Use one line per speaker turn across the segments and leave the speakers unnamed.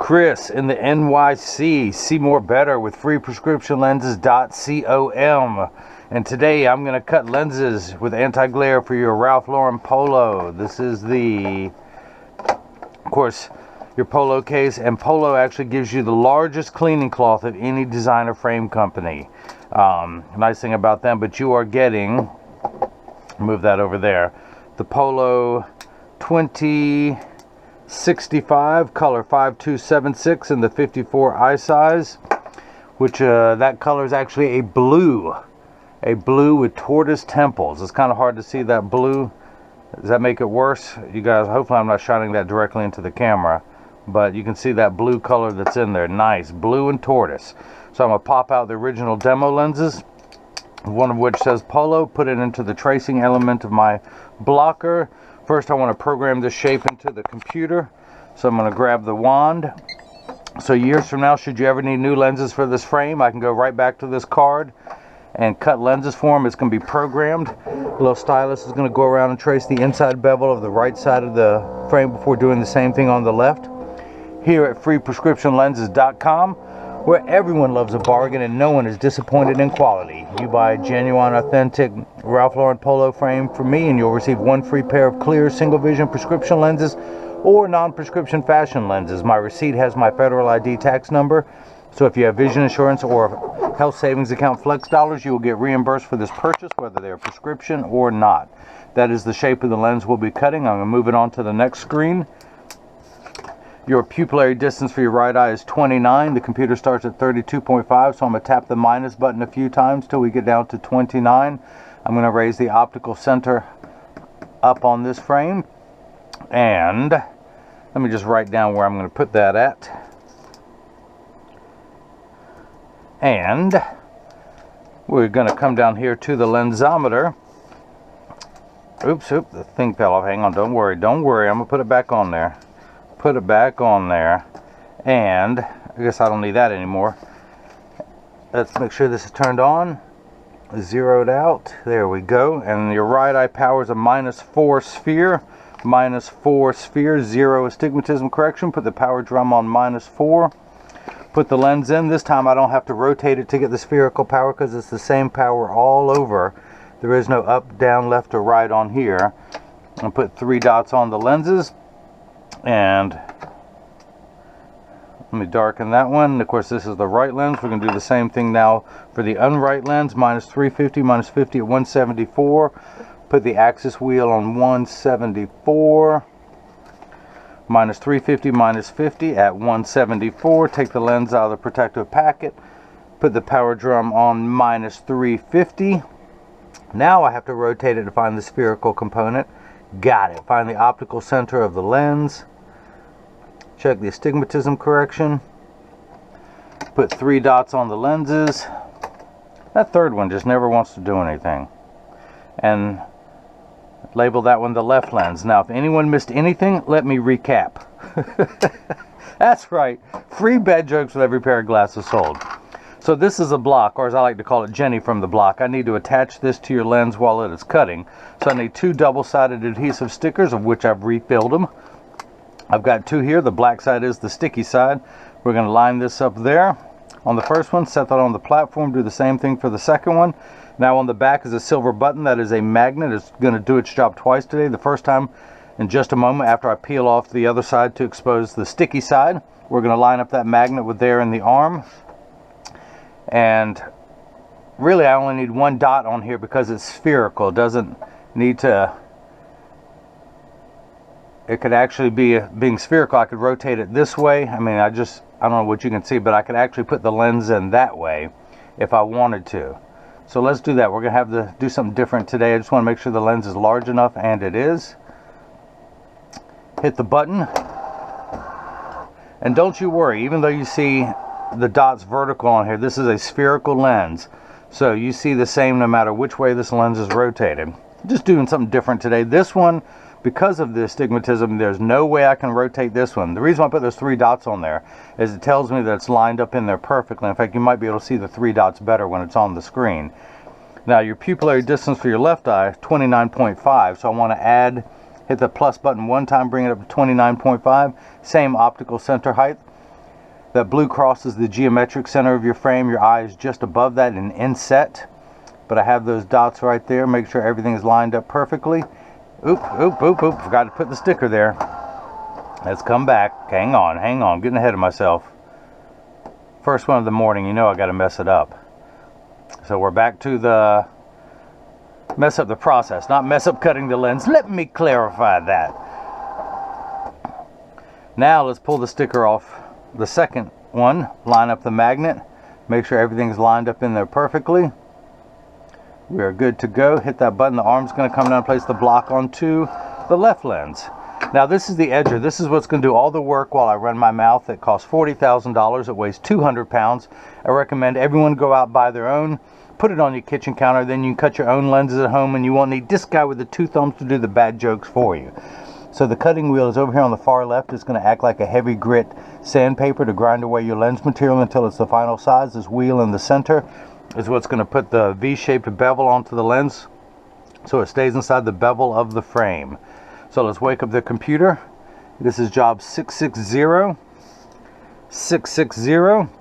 Chris in the NYC. See more better with freeprescriptionlenses.com. And today I'm going to cut lenses with anti-glare for your Ralph Lauren Polo. This is the, of course, your Polo case. And Polo actually gives you the largest cleaning cloth of any designer frame company. Nice thing about them, but you are getting, move that over there, the Polo 2065 color 5276 in the 54 eye size, which that color is actually a blue with tortoise temples. It's kind of hard to see that blue. Does that make it worse, you guys? Hopefully I'm not shining that directly into the camera, but you can see that blue color that's in there. Nice blue and tortoise. So I'm gonna pop out the original demo lenses, one of which says Polo, put it into the tracing element of my blocker. First I want to program this shape into the computer, so I'm going to grab the wand. So years from now, should you ever need new lenses for this frame, I can go right back to this card and cut lenses for them. It's going to be programmed. A little stylus is going to go around and trace the inside bevel of the right side of the frame before doing the same thing on the left. Here at freeprescriptionlenses.com, where everyone loves a bargain and no one is disappointed in quality. You buy a genuine, authentic Ralph Lauren Polo frame from me and you'll receive one free pair of clear single vision prescription lenses or non-prescription fashion lenses. My receipt has my federal ID tax number, so if you have vision insurance or health savings account flex dollars, you will get reimbursed for this purchase, whether they're prescription or not. That is the shape of the lens we'll be cutting. I'm going to move it on to the next screen. Your pupillary distance for your right eye is 29. The computer starts at 32.5, so I'm going to tap the minus button a few times till we get down to 29. I'm going to raise the optical center up on this frame. And let me just write down where I'm going to put that at. And we're going to come down here to the lensometer. Oops, the thing fell off. Hang on, don't worry. I'm going to put it back on there. Put it back on there, and I guess I don't need that anymore. Let's make sure this is turned on, zeroed out. There we go. And your right eye power is a -4 sphere, -4 sphere, 0 astigmatism correction. Put the power drum on -4. Put the lens in. This time I don't have to rotate it to get the spherical power because it's the same power all over. There is no up, down, left, or right on here. And put 3 dots on the lenses. And let me darken that one. Of course, this is the right lens. We're going to do the same thing now for the unright lens. -350, -50 at 174. Put the axis wheel on 174. -350, -50 at 174. Take the lens out of the protective packet. Put the power drum on -350. Now I have to rotate it to find the spherical component. Got it. Find the optical center of the lens. Check the astigmatism correction. Put 3 dots on the lenses. That third one just never wants to do anything. And label that one the left lens. Now, if anyone missed anything, let me recap. That's right. Free bad jokes with every pair of glasses sold. So this is a block, or as I like to call it, Jenny from the block. I need to attach this to your lens while it is cutting. So I need 2 double-sided adhesive stickers, of which I've refilled them. I've got 2 here. The black side is the sticky side. We're going to line this up there. On the first one, set that on the platform. Do the same thing for the second one. Now on the back is a silver button. That is a magnet. It's going to do its job twice today. The first time in just a moment after I peel off the other side to expose the sticky side. We're going to line up that magnet with there in the arm. And really I only need 1 dot on here because it's spherical. It doesn't need to, it could actually be, being spherical, I could rotate it this way. I mean, I don't know what you can see, but I could actually put the lens in that way if I wanted to. So let's do that. We're going to have to do something different today. I just want to make sure the lens is large enough, and it is. Hit the button. And don't you worry, even though you see the dots vertical on here, this is a spherical lens, so you see the same no matter which way this lens is rotated. Just doing something different today. This one, because of the astigmatism, there's no way I can rotate this one. The reason I put those 3 dots on there is it tells me that it's lined up in there perfectly. In fact, you might be able to see the 3 dots better when it's on the screen. Now your pupillary distance for your left eye, 29.5, so I want to hit the plus button 1 time, bring it up to 29.5. Same optical center height. That blue crosses the geometric center of your frame. Your eye is just above that in inset. But I have those dots right there. Make sure everything is lined up perfectly. Oop, oop, oop, oop. Forgot to put the sticker there. Let's come back. Hang on, hang on. Getting ahead of myself. First one of the morning, you know I got to mess it up. So we're back to the mess up the process, not mess up cutting the lens. Let me clarify that. Now let's pull the sticker off the second one. Line up the magnet. Make sure everything's lined up in there perfectly. We are good to go. Hit that button. The arm's going to come down and place the block onto the left lens. Now this is the edger. This is what's going to do all the work while I run my mouth. It costs $40,000. It weighs 200 pounds. I recommend everyone go out and buy their own. Put it on your kitchen counter. Then you can cut your own lenses at home, and you won't need this guy with the two thumbs to do the bad jokes for you. So the cutting wheel is over here on the far left. It's going to act like a heavy grit sandpaper to grind away your lens material until it's the final size. This wheel in the center is what's going to put the V-shaped bevel onto the lens so it stays inside the bevel of the frame. So let's wake up the computer. This is job 660. 660.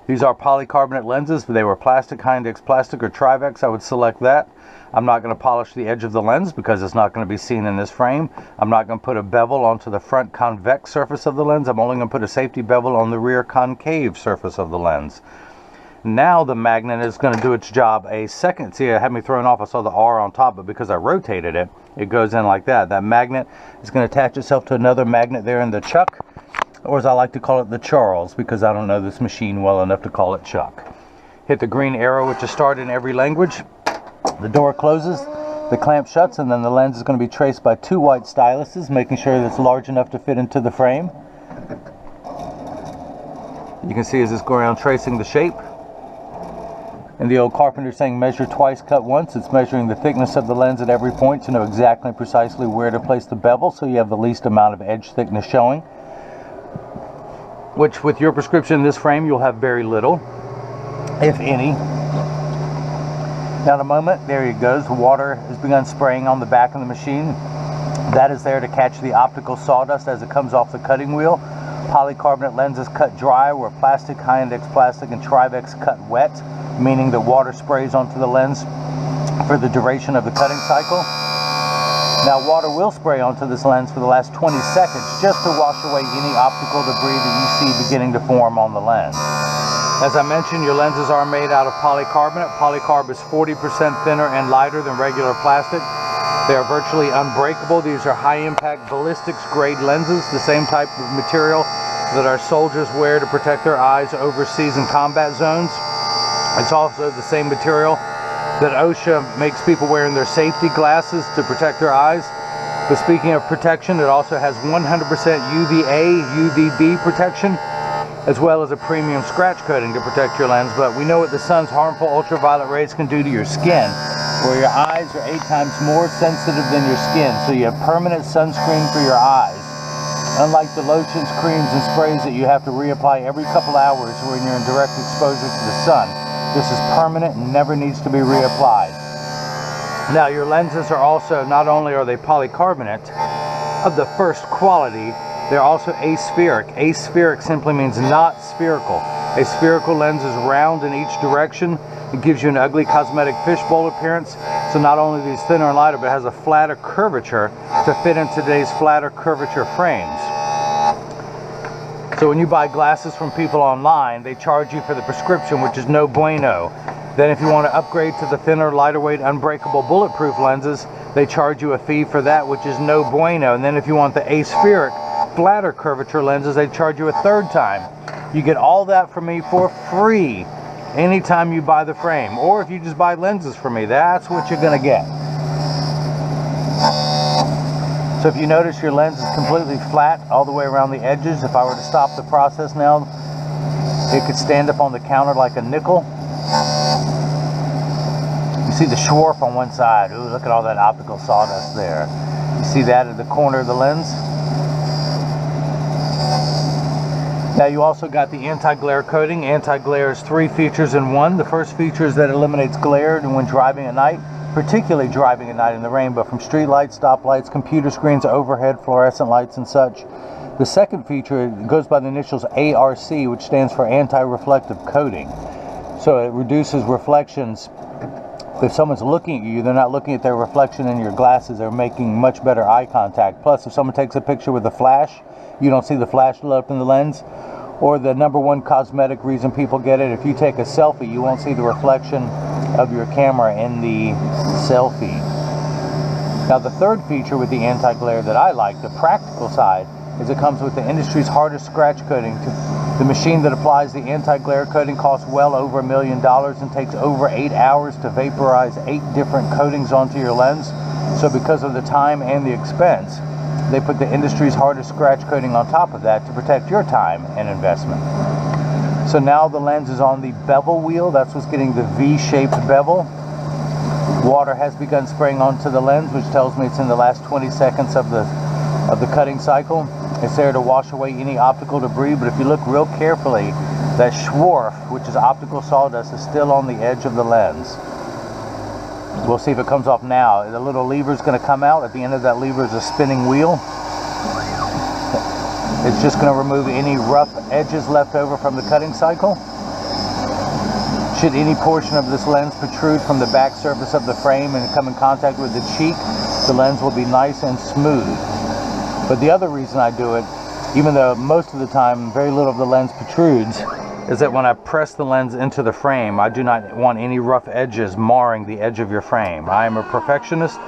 These are polycarbonate lenses. If they were plastic, Hindex plastic or Trivex, I would select that. I'm not going to polish the edge of the lens because it's not going to be seen in this frame. I'm not going to put a bevel onto the front convex surface of the lens. I'm only going to put a safety bevel on the rear concave surface of the lens. Now the magnet is going to do its job a second. See, it had me thrown off. I saw the R on top, but because I rotated it, it goes in like that. That magnet is going to attach itself to another magnet there in the chuck, or as I like to call it, the Charles, because I don't know this machine well enough to call it Chuck. Hit the green arrow, which is start in every language. The door closes, the clamp shuts, and then the lens is going to be traced by two white styluses, making sure that it's large enough to fit into the frame. You can see as it's going around tracing the shape. And the old carpenter saying measure twice, cut once. It's measuring the thickness of the lens at every point to know exactly precisely where to place the bevel so you have the least amount of edge thickness showing. Which with your prescription in this frame you'll have very little, if any. Now in a moment, there it goes. The water has begun spraying on the back of the machine. That is there to catch the optical sawdust as it comes off the cutting wheel. Polycarbonate lenses cut dry, where plastic, Hindex plastic, and Trivex cut wet, meaning that water sprays onto the lens for the duration of the cutting cycle. Now water will spray onto this lens for the last 20 seconds just to wash away any optical debris that you see beginning to form on the lens. As I mentioned, your lenses are made out of polycarbonate. Polycarb is 40% thinner and lighter than regular plastic. They are virtually unbreakable. These are high-impact ballistics grade lenses, the same type of material that our soldiers wear to protect their eyes overseas in combat zones. It's also the same material that OSHA makes people wearing their safety glasses to protect their eyes. But speaking of protection, it also has 100% UVA, UVB protection, as well as a premium scratch coating to protect your lens. But we know what the sun's harmful ultraviolet rays can do to your skin, where your eyes are 8 times more sensitive than your skin, so you have permanent sunscreen for your eyes. Unlike the lotions, creams, and sprays that you have to reapply every couple hours when you're in direct exposure to the sun, this is permanent and never needs to be reapplied. Now your lenses are also, not only are they polycarbonate of the first quality, they're also aspheric. Aspheric simply means not spherical. A spherical lens is round in each direction. It gives you an ugly cosmetic fishbowl appearance. So not only are these thinner and lighter, but it has a flatter curvature to fit in today's flatter curvature frames. So when you buy glasses from people online, they charge you for the prescription, which is no bueno. Then if you want to upgrade to the thinner, lighter weight, unbreakable bulletproof lenses, they charge you a fee for that, which is no bueno. And then if you want the aspheric, flatter curvature lenses, they charge you a third time. You get all that from me for free anytime you buy the frame, or if you just buy lenses from me, that's what you're gonna get. So if you notice your lens is completely flat all the way around the edges, if I were to stop the process now, it could stand up on the counter like a nickel. You see the Schwarf on one side. Ooh, look at all that optical sawdust there. You see that at the corner of the lens? Now you also got the anti-glare coating. Anti-glare is 3 features in one. The first feature is that it eliminates glare when driving at night, particularly driving at night in the rain, but from street lights, stop lights, computer screens, overhead fluorescent lights and such. The second feature, it goes by the initials ARC, which stands for anti-reflective coating. So it reduces reflections. If someone's looking at you, they're not looking at their reflection in your glasses. They're making much better eye contact. Plus, if someone takes a picture with a flash, you don't see the flash lit up in the lens. Or the number one cosmetic reason people get it, if you take a selfie, you won't see the reflection of your camera in the selfie. Now, the third feature with the anti-glare that I like, the practical side, is it comes with the industry's hardest scratch coating. The machine that applies the anti-glare coating costs well over $1 million and takes over 8 hours to vaporize 8 different coatings onto your lens. So because of the time and the expense, they put the industry's hardest scratch coating on top of that to protect your time and investment. So now the lens is on the bevel wheel. That's what's getting the V-shaped bevel. Water has begun spraying onto the lens, which tells me it's in the last 20 seconds of the cutting cycle. It's there to wash away any optical debris, but if you look real carefully, that swarf, which is optical sawdust, is still on the edge of the lens. We'll see if it comes off now. The little lever is going to come out. At the end of that lever is a spinning wheel. It's just going to remove any rough edges left over from the cutting cycle. Should any portion of this lens protrude from the back surface of the frame and come in contact with the cheek, the lens will be nice and smooth. But the other reason I do it, even though most of the time very little of the lens protrudes, is that when I press the lens into the frame, I do not want any rough edges marring the edge of your frame. I am a perfectionist,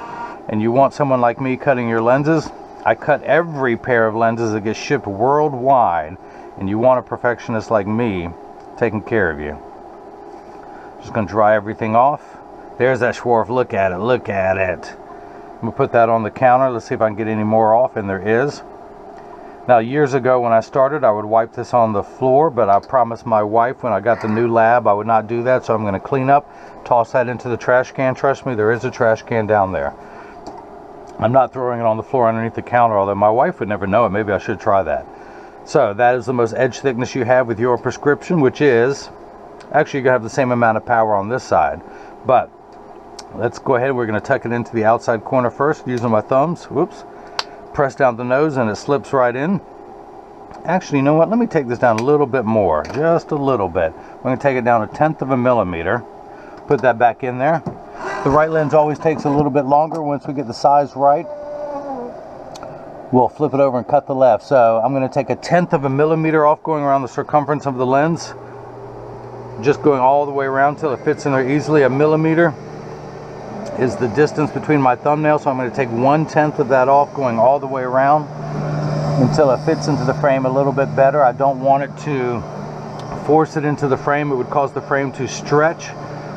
and you want someone like me cutting your lenses. I cut every pair of lenses that get shipped worldwide, and you want a perfectionist like me taking care of you. Just going to dry everything off. There's that swarf. Look at it. Look at it. I'm going to put that on the counter. Let's see if I can get any more off, and there is. Now, years ago when I started, I would wipe this on the floor, but I promised my wife when I got the new lab I would not do that, so I'm going to clean up, toss that into the trash can. Trust me, there is a trash can down there. I'm not throwing it on the floor underneath the counter, although my wife would never know it. Maybe I should try that. So that is the most edge thickness you have with your prescription, which is, actually you're going to have the same amount of power on this side. But let's go ahead, we're going to tuck it into the outside corner first using my thumbs. Whoops. Press down the nose and it slips right in. Actually, you know what? Let me take this down a little bit more, just a little bit. We're going to take it down 1/10 of a millimeter. Put that back in there. The right lens always takes a little bit longer. Once we get the size right, we'll flip it over and cut the left. So I'm going to take 1/10 of a millimeter off, going around the circumference of the lens, just going all the way around till it fits in there easily. A millimeter is the distance between my thumbnails, so I'm going to take 1/10 of that off, going all the way around until it fits into the frame a little bit better. I don't want it to force it into the frame. It would cause the frame to stretch,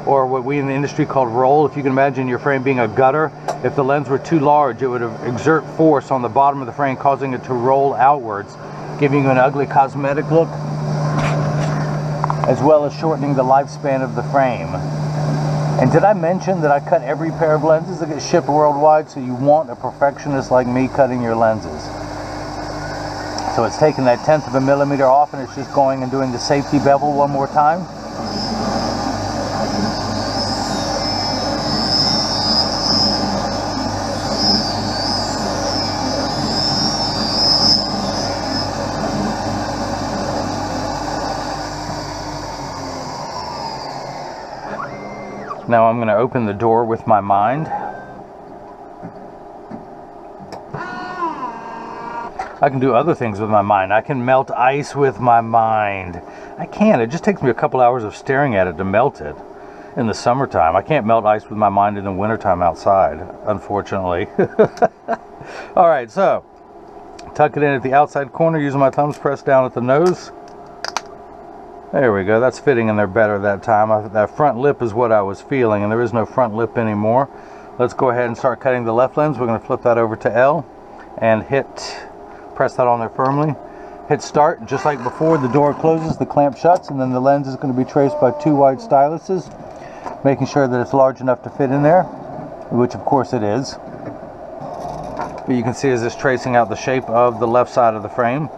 or what we in the industry call roll. If you can imagine your frame being a gutter, if the lens were too large, it would exert force on the bottom of the frame, causing it to roll outwards, giving you an ugly cosmetic look, as well as shortening the lifespan of the frame. And did I mention that I cut every pair of lenses that get shipped worldwide? So you want a perfectionist like me cutting your lenses. So it's taking that 1/10 of a millimeter off, and it's just going and doing the safety bevel one more time. Now I'm going to open the door with my mind. I can do other things with my mind. I can melt ice with my mind. I can't. It just takes me a couple hours of staring at it to melt it in the summertime. I can't melt ice with my mind in the wintertime outside, unfortunately. All right, so tuck it in at the outside corner using my thumbs, press down at the nose. There we go. That's fitting in there better that time. That front lip is what I was feeling, and there is no front lip anymore. Let's go ahead and start cutting the left lens. We're going to flip that over to L and press that on there firmly. Hit start. Just like before, the door closes, the clamp shuts, and then the lens is going to be traced by 2 wide styluses, making sure that it's large enough to fit in there, which of course it is. But you can see as it's tracing out the shape of the left side of the frame.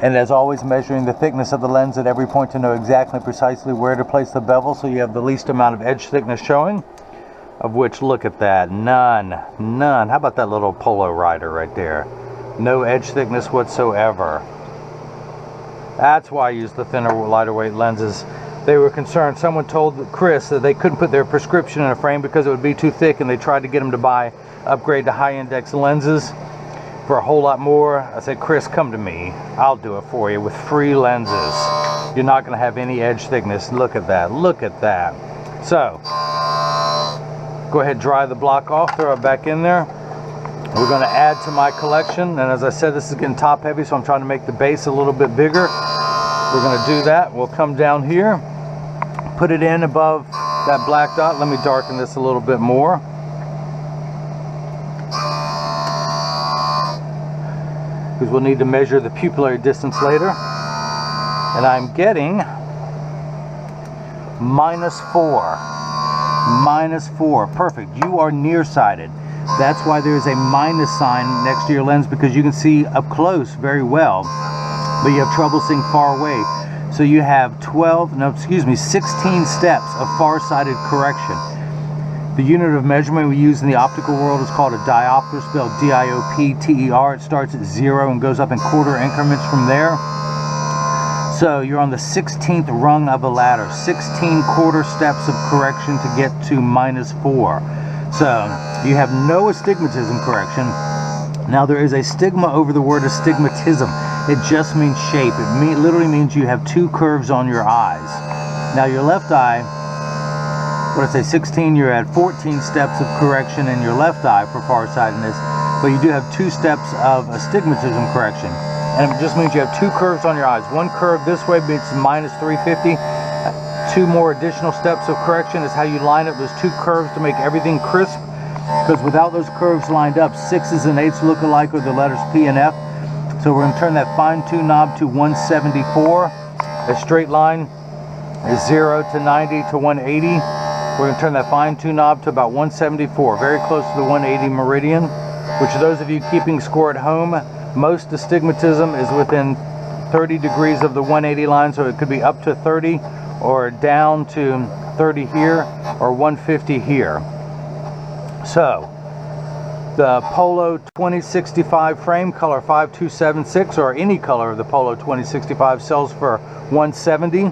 And as always, measuring the thickness of the lens at every point to know exactly precisely where to place the bevel so you have the least amount of edge thickness showing, of which, look at that, none. How about that little Polo rider right there? No edge thickness whatsoever. That's why I use the thinner, lighter weight lenses. They were concerned. Someone told Chris that they couldn't put their prescription in a frame because it would be too thick, and they tried to get him to upgrade to high index lenses for a whole lot more. I said, Chris, come to me. I'll do it for you with free lenses. You're not going to have any edge thickness. Look at that. Look at that. So, go ahead, dry the block off, throw it back in there. We're going to add to my collection, and as I said, this is getting top heavy, so I'm trying to make the base a little bit bigger. We're going to do that. We'll come down here, put it in above that black dot. Let me darken this a little bit more. Because we'll need to measure the pupillary distance later. And I'm getting -4. -4. Perfect. You are nearsighted. That's why there's a minus sign next to your lens, because you can see up close very well, but you have trouble seeing far away. So you have 16 steps of far-sighted correction. The unit of measurement we use in the optical world is called a diopter, spelled D-I-O-P-T-E-R. It starts at 0 and goes up in quarter increments from there. So you're on the 16th rung of a ladder, 16 quarter steps of correction to get to -4. So you have no astigmatism correction. Now there is a stigma over the word astigmatism. It just means shape. It literally means you have 2 curves on your eyes. Now your left eye, what did I say, 16, you're at 14 steps of correction in your left eye for farsightedness, but you do have 2 steps of astigmatism correction. And it just means you have 2 curves on your eyes. One curve this way means -350. 2 more additional steps of correction is how you line up those 2 curves to make everything crisp. Because without those curves lined up, 6s and 8s look alike, or the letters P and F. So we're going to turn that fine-tune knob to 174. A straight line is 0 to 90 to 180. We're going to turn that fine-tune knob to about 174, very close to the 180 meridian, which those of you keeping score at home, most astigmatism is within 30 degrees of the 180 line, so it could be up to 30 or down to 30 here or 150 here. So the Polo 2065 frame, color 5276, or any color of the Polo 2065, sells for $170.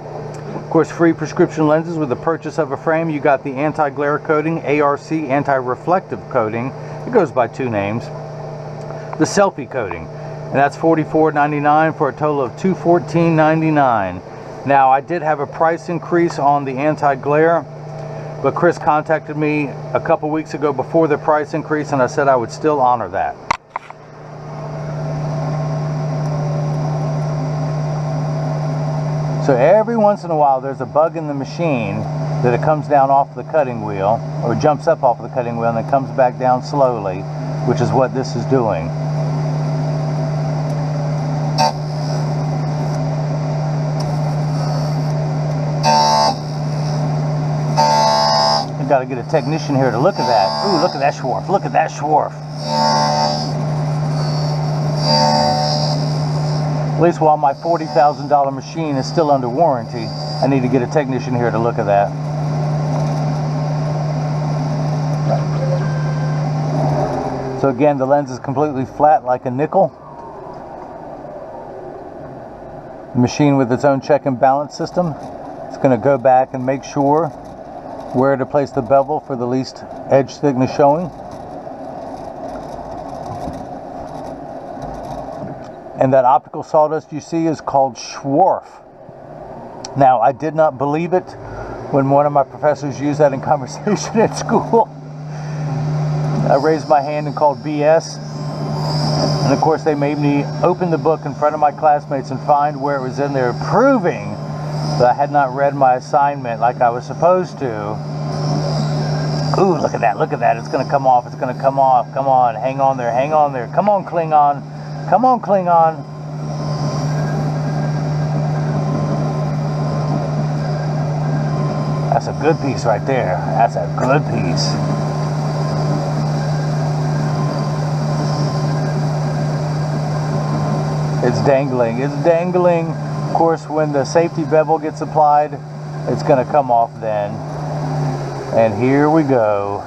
Of course, free prescription lenses with the purchase of a frame. You got the anti-glare coating, ARC, anti-reflective coating. It goes by 2 names. The selfie coating, and that's $44.99 for a total of $214.99. Now, I did have a price increase on the anti-glare, but Chris contacted me a couple weeks ago before the price increase, and I said I would still honor that. So every once in a while there's a bug in the machine that it comes down off the cutting wheel, or jumps up off the cutting wheel and then comes back down slowly, which is what this is doing. Got to get a technician here to look at that. Ooh, look at that Schwarf. Look at that Schwarf. At least while my $40,000 machine is still under warranty, I need to get a technician here to look at that. So again, the lens is completely flat like a nickel. The machine with its own check and balance system. It's going to go back and make sure where to place the bevel for the least edge thickness showing. And that optical sawdust you see is called Schwarf. Now, I did not believe it when one of my professors used that in conversation at school. I raised my hand and called BS. And of course they made me open the book in front of my classmates and find where it was in there, proving that I had not read my assignment like I was supposed to. Ooh, look at that, look at that. It's going to come off, it's going to come off. Come on, hang on there, hang on there. Come on, Klingon. Come on, Klingon. That's a good piece right there. That's a good piece. It's dangling, it's dangling. Of course, when the safety bevel gets applied, it's going to come off then. And here we go.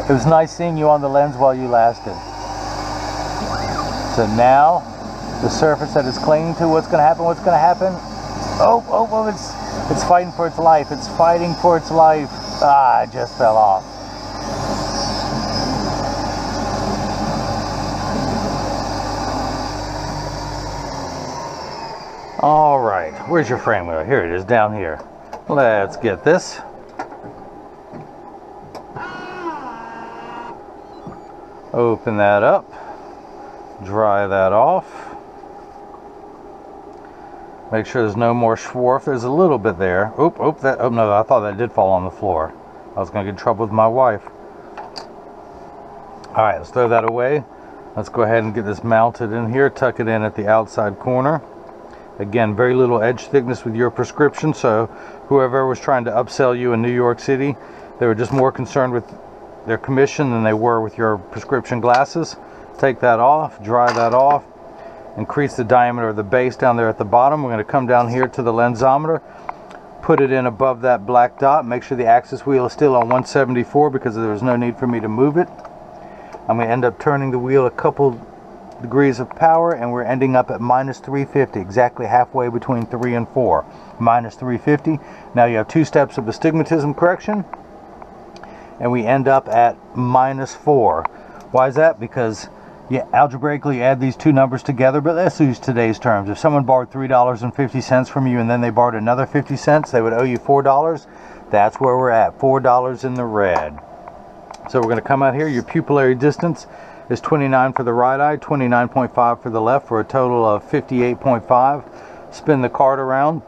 It was nice seeing you on the lens while you lasted. So now the surface that it's clinging to, what's going to happen? What's going to happen? Oh, it's fighting for its life. It's fighting for its life. Ah, it just fell off. All right, where's your frame wheel? Here it is, down here. Let's get this. Open that up. Dry that off. Make sure there's no more swarf. There's a little bit there. Oh no, I thought that did fall on the floor. I was going to get in trouble with my wife. All right, let's throw that away. Let's go ahead and get this mounted in here. Tuck it in at the outside corner. Again, very little edge thickness with your prescription, so whoever was trying to upsell you in New York City, they were just more concerned with their commission than they were with your prescription glasses. Take that off, dry that off, increase the diameter of the base down there at the bottom. We're going to come down here to the lensometer, put it in above that black dot, make sure the axis wheel is still on 174 because there's no need for me to move it. I'm going to end up turning the wheel a couple degrees of power, and we're ending up at minus 350, exactly halfway between 3 and 4. Minus 350. Now you have 2 steps of astigmatism correction, and we end up at minus 4. Why is that? Because you algebraically add these two numbers together, but let's use today's terms. If someone borrowed $3.50 from you and then they borrowed another 50 cents, they would owe you $4. That's where we're at, $4 in the red. So we're going to come out here. Your pupillary distance is 29 for the right eye, 29.5 for the left, for a total of 58.5. Spin the card around.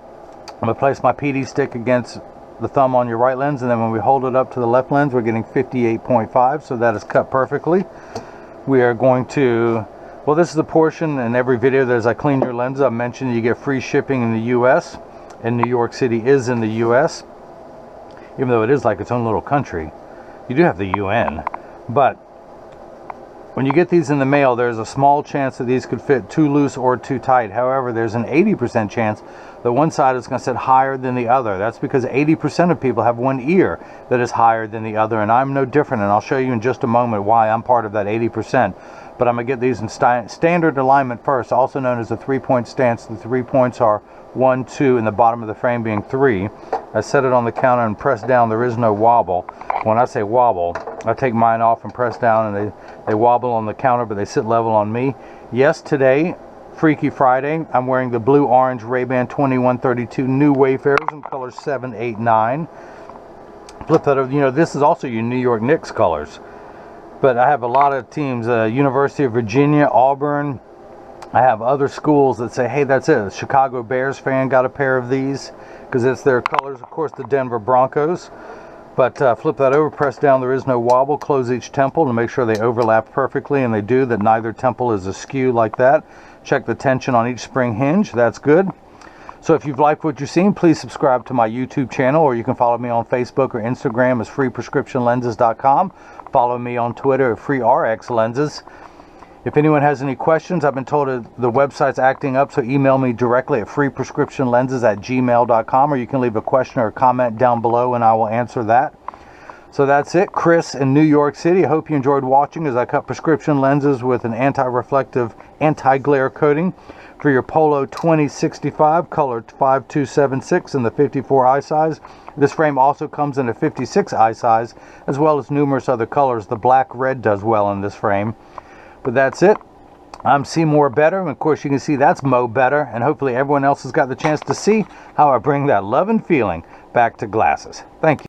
I'm going to place my PD stick against the thumb on your right lens, and then when we hold it up to the left lens, we're getting 58.5, so that is cut perfectly. We are going to, well, this is the portion in every video that as I clean your lens, I mentioned you get free shipping in the US, and New York City is in the US, even though it is like its own little country. You do have the UN, but when you get these in the mail, there's a small chance that these could fit too loose or too tight. However, there's an 80% chance that one side is going to sit higher than the other. That's because 80% of people have one ear that is higher than the other, and I'm no different, and I'll show you in just a moment why I'm part of that 80%. But I'm going to get these in standard alignment first, also known as a 3-point stance. The 3 points are 1, 2, and the bottom of the frame being 3. I set it on the counter and press down. There is no wobble. When I say wobble, I take mine off and press down, and they wobble on the counter, but they sit level on me. Yes, today, Freaky Friday, I'm wearing the blue-orange Ray-Ban 2132 new Wayfarers in colors 7, 8, 9. Flip that over. You know, this is also your New York Knicks colors. But I have a lot of teams, University of Virginia, Auburn. I have other schools that say, hey, that's it. The Chicago Bears fan got a pair of these because it's their colors. Of course, the Denver Broncos. But flip that over, press down, there is no wobble. Close each temple to make sure they overlap perfectly, and they do, that neither temple is askew like that. Check the tension on each spring hinge. That's good. So if you've liked what you've seen, please subscribe to my YouTube channel, or you can follow me on Facebook or Instagram as freeprescriptionlenses.com. Follow me on Twitter at freerxlenses. If anyone has any questions, I've been told the website's acting up, so email me directly at freeprescriptionlenses@gmail.com, or you can leave a question or a comment down below and I will answer that. So that's it. Chris in New York City. I hope you enjoyed watching as I cut prescription lenses with an anti-reflective, anti-glare coating for your Polo 2065 color 5276 in the 54 eye size. This frame also comes in a 56 eye size, as well as numerous other colors. The black red does well in this frame. But that's it. I'm Seymour Better, and of course you can see that's Mo Better, and hopefully everyone else has got the chance to see how I bring that love and feeling back to glasses. Thank you.